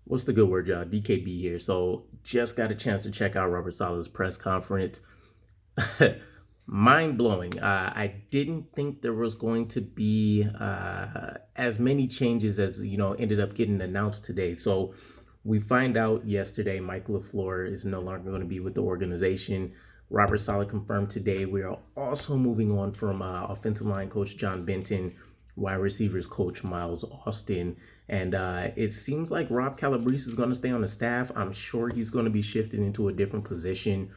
What's the good word, y'all? DKB here. So just got a chance to check out Robert Saleh's press conference. Mind blowing. I didn't think there was going to be as many changes as ended up getting announced today. So we find out yesterday Mike LaFleur is no longer going to be with the organization. Robert Saleh confirmed today we are also moving on from offensive line coach John Benton, wide receivers coach Miles Austin, and it seems like Rob Calabrese is going to stay on the staff. I'm sure he's going to be shifted into a different position.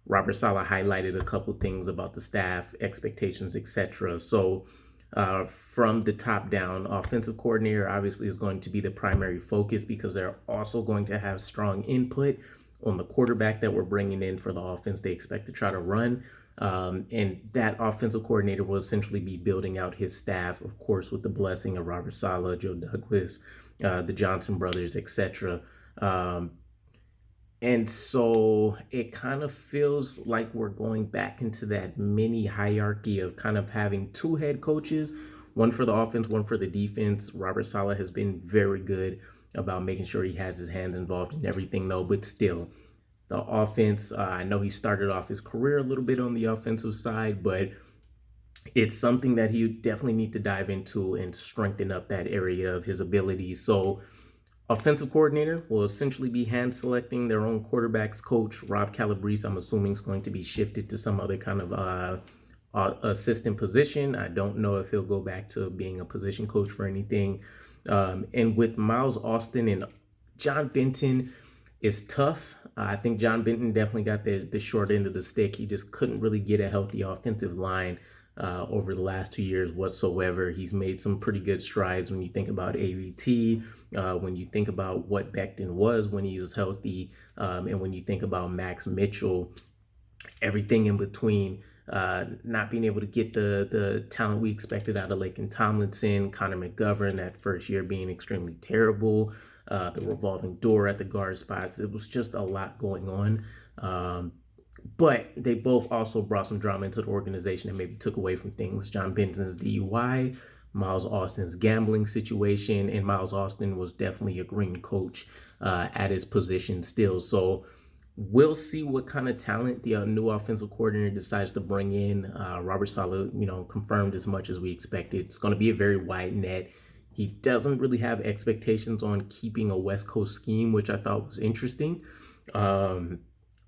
Robert Saleh highlighted a couple things about the staff, expectations, etc. So from the top down, offensive coordinator obviously is going to be the primary focus because they're also going to have strong input on the quarterback that we're bringing in for the offense they expect to try to run. And that offensive coordinator will essentially be building out his staff, of course, with the blessing of Robert Saleh, Joe Douglas, the Johnson brothers, etc. And so it kind of feels like we're going back into that mini hierarchy of kind of having two head coaches, one for the offense, one for the defense. Robert Saleh has been very good about making sure he has his hands involved in everything, though, but still. The offense, I know he started off his career a little bit on the offensive side, but it's something that he definitely need to dive into and strengthen up that area of his abilities. So offensive coordinator will essentially be hand selecting their own quarterbacks coach. Rob Calabrese, I'm assuming, is going to be shifted to some other kind of assistant position. I don't know if he'll go back to being a position coach for anything. And with Miles Austin and John Benton, is tough. I think John Benton definitely got the short end of the stick. He just couldn't really get a healthy offensive line over the last 2 years whatsoever. He's made some pretty good strides when you think about AVT, when you think about what Becton was when he was healthy, and when you think about Max Mitchell, everything in between. Not being able to get the talent we expected out of Laken Tomlinson, Connor McGovern, that first year being extremely terrible. The revolving door at the guard spots. It was just a lot going on. But they both also brought some drama into the organization and maybe took away from things. John Benton's DUI, Miles Austin's gambling situation, and Miles Austin was definitely a green coach at his position still. So we'll see what kind of talent the new offensive coordinator decides to bring in. Robert Saleh, confirmed as much as we expected. It's going to be a very wide net. He doesn't really have expectations on keeping a West Coast scheme, which I thought was interesting.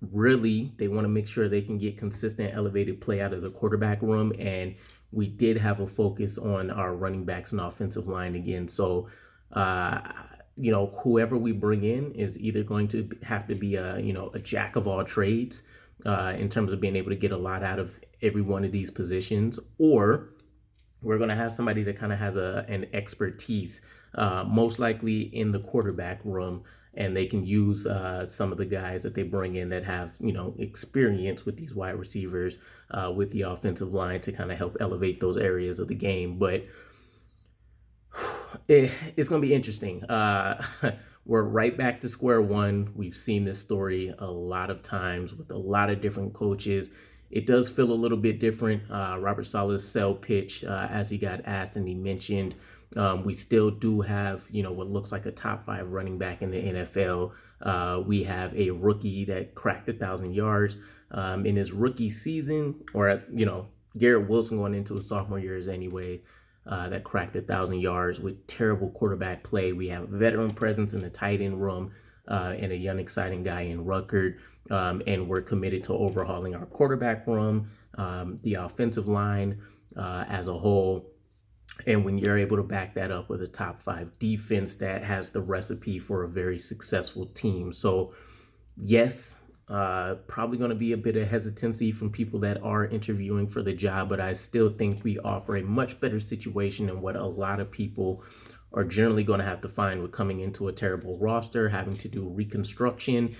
Really, they want to make sure they can get consistent, elevated play out of the quarterback room. And we did have a focus on our running backs and offensive line again. So, whoever we bring in is either going to have to be a jack of all trades in terms of being able to get a lot out of every one of these positions, or we're going to have somebody that kind of has an expertise, most likely in the quarterback room, and they can use some of the guys that they bring in that have, experience with these wide receivers, with the offensive line to kind of help elevate those areas of the game. But it's going to be interesting. We're right back to square one. We've seen this story a lot of times with a lot of different coaches. It does feel a little bit different. Robert Saleh's sell pitch, as he got asked and he mentioned, we still do have, what looks like a top 5 running back in the NFL. We have a rookie that cracked 1,000 yards in his rookie season, or, Garrett Wilson going into his sophomore years anyway, that cracked 1,000 yards with terrible quarterback play. We have veteran presence in the tight end room. And a young, exciting guy in Ruckert. And we're committed to overhauling our quarterback room, the offensive line as a whole. And when you're able to back that up with a top 5 defense, that has the recipe for a very successful team. So, yes, probably going to be a bit of hesitancy from people that are interviewing for the job, but I still think we offer a much better situation than what a lot of people are generally going to have to find with coming into a terrible roster, having to do reconstruction.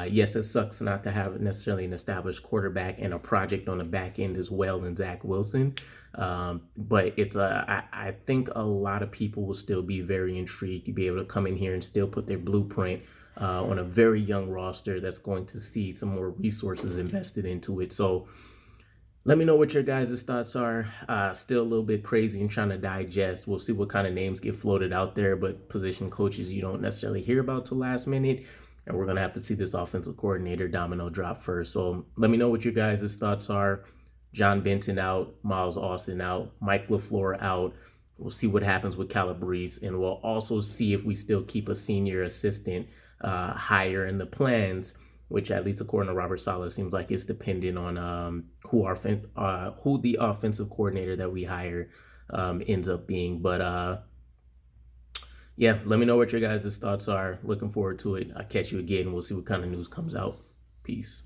Yes, it sucks not to have necessarily an established quarterback and a project on the back end as well in Zach Wilson. But I think a lot of people will still be very intrigued to be able to come in here and still put their blueprint on a very young roster that's going to see some more resources invested into it. So Let me know what your guys' thoughts are. Still a little bit crazy and trying to digest. We'll see what kind of names get floated out there, but position coaches you don't necessarily hear about till last minute. And we're going to have to see this offensive coordinator domino drop first. So let me know what your guys' thoughts are. John Benton out, Miles Austin out, Mike LaFleur out. We'll see what happens with Calabrese, and we'll also see if we still keep a senior assistant higher in the plans, which at least according to Robert Saleh seems like it's dependent on who the offensive coordinator that we hire ends up being. But yeah, let me know what your guys' thoughts are. Looking forward to it. I'll catch you again. We'll see what kind of news comes out. Peace.